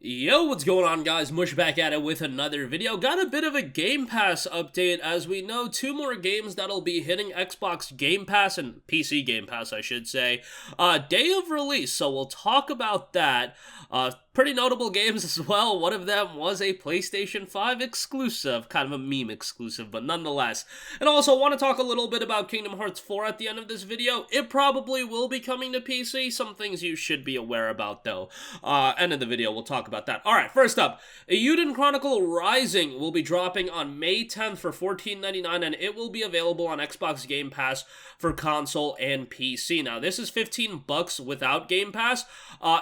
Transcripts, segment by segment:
Yo, what's going on, guys? Mush back at it with another video. Got a bit of a Game Pass update. As we know, two more games that'll be hitting Xbox Game Pass and PC Game Pass, I should say, day of release. So we'll talk about that. Pretty notable games as well. One of them was a PlayStation 5 exclusive, kind of a meme exclusive, but nonetheless. And also want to talk a little bit about Kingdom Hearts 4 at the end of this video. It probably will be coming to PC. Some things you should be aware about, though. End of the video, we'll talk about that. Alright, first up, Euden Chronicle Rising will be dropping on May 10th for $14.99, and it will be available on Xbox Game Pass for console and PC. Now, this is $15 without Game Pass.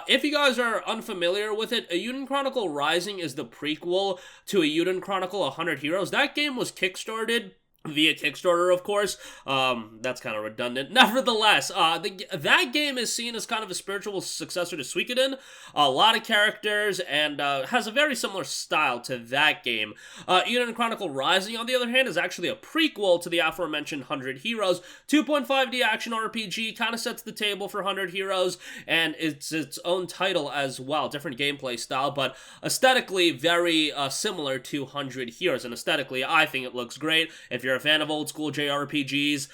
If you guys are unfamiliar with it, Euden Chronicle Rising is the prequel to Euden Chronicle 100 Heroes. That game was kickstarted via Kickstarter, of course. That's kind of redundant. Nevertheless, that game is seen as kind of a spiritual successor to Suikoden. A lot of characters, and has a very similar style to that game. Euden Chronicle Rising, on the other hand, is actually a prequel to the aforementioned 100 Heroes. 2.5D action RPG, kind of sets the table for 100 Heroes, and it's its own title as well. Different gameplay style, but aesthetically very similar to 100 Heroes. And aesthetically, I think it looks great. If you're a fan of old school JRPGs,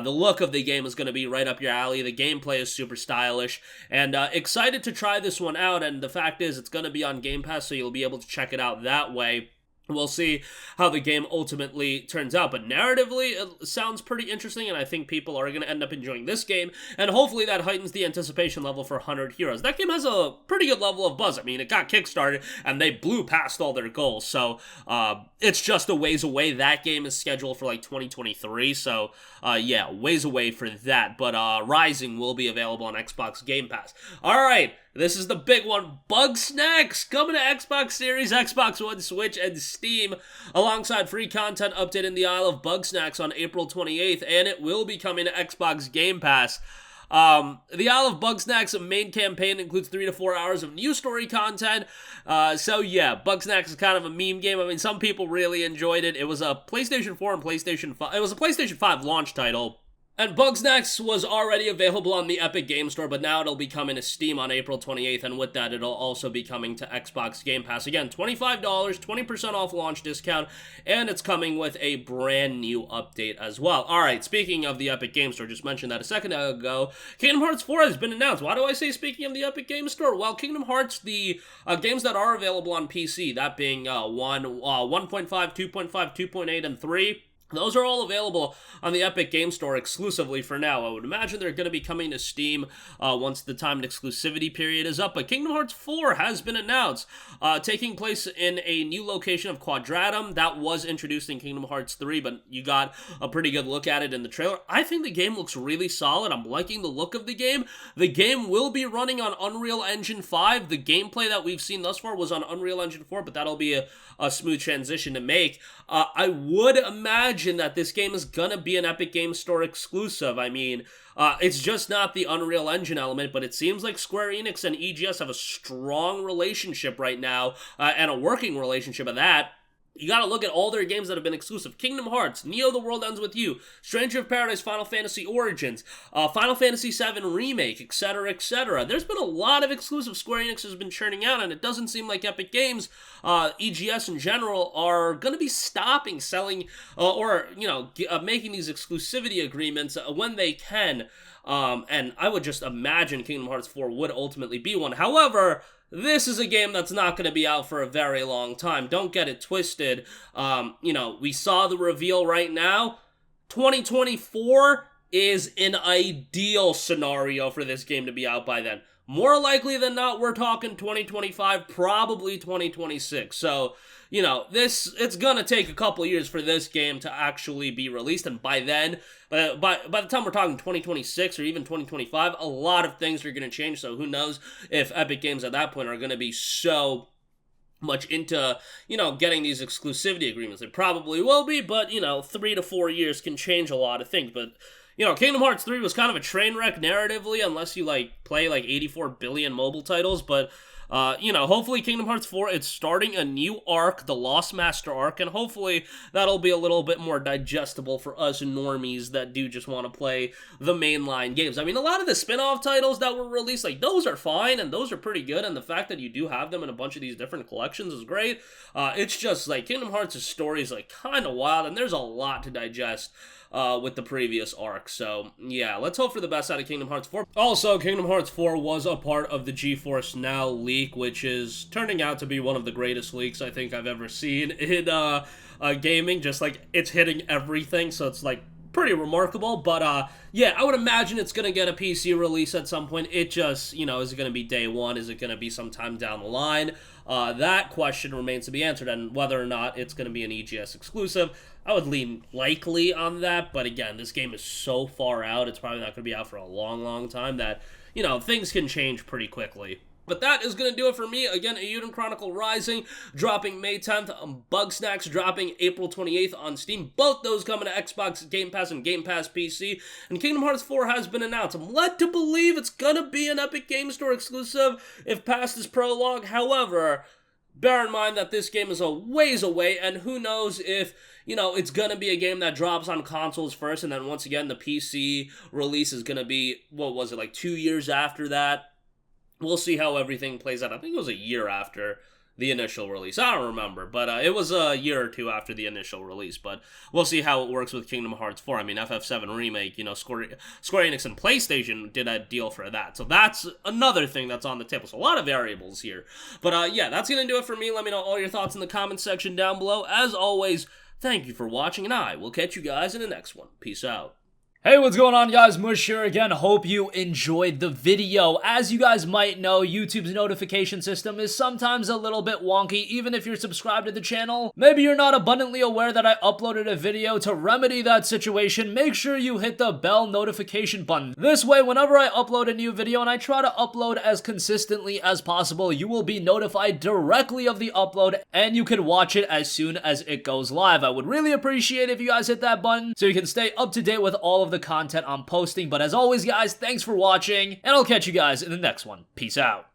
the look of the game is going to be right up your alley. The gameplay is super stylish, and excited to try this one out. And the fact is, it's going to be on Game Pass, so you'll be able to check it out that way. We'll see how the game ultimately turns out, but narratively, it sounds pretty interesting, and I think people are going to end up enjoying this game, and hopefully that heightens the anticipation level for 100 Heroes. That game has a pretty good level of buzz. I mean, it got kickstarted, and they blew past all their goals, so it's just a ways away. That game is scheduled for, like, 2023, so, yeah, ways away for that, but Rising will be available on Xbox Game Pass. Alright, this is the big one. Bugsnax coming to Xbox Series, Xbox One, Switch, and Steam, alongside free content update in the Isle of Bugsnax on April 28th, and it will be coming to Xbox Game Pass. The Isle of Bugsnax main campaign includes 3 to 4 hours of new story content. So yeah, Bugsnax is kind of a meme game. I mean, some people really enjoyed it. It was a PlayStation 4 and PlayStation 5. It was a PlayStation 5 launch title. And Bugsnax was already available on the Epic Game Store, but now it'll be coming to Steam on April 28th, and with that, it'll also be coming to Xbox Game Pass. Again, $25, 20% off launch discount, and it's coming with a brand new update as well. Alright, speaking of the Epic Game Store, just mentioned that a second ago, Kingdom Hearts 4 has been announced. Why do I say speaking of the Epic Game Store? Well, Kingdom Hearts, the games that are available on PC, that being 1.5, 2.5, 2.8, and 3, those are all available on the Epic Game Store exclusively for now. I would imagine they're going to be coming to Steam once the timed exclusivity period is up. But Kingdom Hearts 4 has been announced, taking place in a new location of Quadratum. That was introduced in Kingdom Hearts 3, but you got a pretty good look at it in the trailer. I think the game looks really solid. I'm liking the look of the game. The game will be running on Unreal Engine 5. The gameplay that we've seen thus far was on Unreal Engine 4, but that'll be a smooth transition to make. I would imagine that this game is gonna be an Epic Game Store exclusive. I mean, it's just not the Unreal Engine element, but it seems like Square Enix and EGS have a strong relationship right now, and a working relationship of that. You gotta look at all their games that have been exclusive. Kingdom Hearts, Neo: The World Ends With You, Stranger of Paradise, Final Fantasy Origins, Final Fantasy VII Remake, etc., etc. There's been a lot of exclusive Square Enix has been churning out, and it doesn't seem like Epic Games, EGS in general, are gonna be stopping selling, or, you know, making these exclusivity agreements when they can. And I would just imagine Kingdom Hearts 4 would ultimately be one. However, this is a game that's not going to be out for a very long time. Don't get it twisted. You know, we saw the reveal right now. 2024 is an ideal scenario for this game to be out by then. More likely than not, we're talking 2025, probably 2026. So, you know, it's gonna take a couple years for this game to actually be released, and by then, by the time we're talking 2026 or even 2025, a lot of things are gonna change, so who knows if Epic Games at that point are gonna be so much into, you know, getting these exclusivity agreements. They probably will be, but, you know, 3 to 4 years can change a lot of things, but you know, Kingdom Hearts 3 was kind of a train wreck narratively, unless you, like, play, like, 84 billion mobile titles, but You know, hopefully Kingdom Hearts 4, it's starting a new arc, the Lost Master arc, and hopefully that'll be a little bit more digestible for us normies that do just want to play the mainline games. I mean, a lot of the spin-off titles that were released, like, those are fine, and those are pretty good, and the fact that you do have them in a bunch of these different collections is great. It's just, like, Kingdom Hearts' story is, like, kind of wild, and there's a lot to digest with the previous arc. So, yeah, let's hope for the best out of Kingdom Hearts 4. Also, Kingdom Hearts 4 was a part of the GeForce Now leak, which is turning out to be one of the greatest leaks I think I've ever seen in gaming. Just, like, it's hitting everything, so it's, like, pretty remarkable. But, yeah, I would imagine it's going to get a PC release at some point. It just, you know, is it going to be day one? Is it going to be sometime down the line? That question remains to be answered, and whether or not it's going to be an EGS exclusive, I would lean likely on that, but again, this game is so far out, it's probably not going to be out for a long, long time that, you know, things can change pretty quickly. But that is going to do it for me. Again, Euden Chronicle Rising dropping May 10th, Bugsnax dropping April 28th on Steam. Both those coming to Xbox Game Pass and Game Pass PC. And Kingdom Hearts 4 has been announced. I'm led to believe it's going to be an Epic Game Store exclusive if past is prologue. However, bear in mind that this game is a ways away, and who knows if, you know, it's gonna be a game that drops on consoles first, and then once again, the PC release is gonna be, what was it, like 2 years after that? We'll see how everything plays out. I think it was a year after the initial release. I don't remember, but it was a year or two after the initial release, but we'll see how it works with Kingdom Hearts 4. I mean, FF7 Remake, you know, Square Enix and PlayStation did a deal for that, so that's another thing that's on the table, so a lot of variables here. But yeah, that's gonna do it for me. Let me know all your thoughts in the comments section down below. As always, thank you for watching, and I will catch you guys in the next one. Peace out. Hey, what's going on, guys? Mush here again. Hope you enjoyed the video. As you guys might know, YouTube's notification system is sometimes a little bit wonky, even if you're subscribed to the channel. Maybe you're not abundantly aware that I uploaded a video. To remedy that situation, make sure you hit the bell notification button. This way, whenever I upload a new video, and I try to upload as consistently as possible, you will be notified directly of the upload, and you can watch it as soon as it goes live. I would really appreciate if you guys hit that button so you can stay up to date with all of the content I'm posting. But as always, guys, thanks for watching, and I'll catch you guys in the next one. Peace out.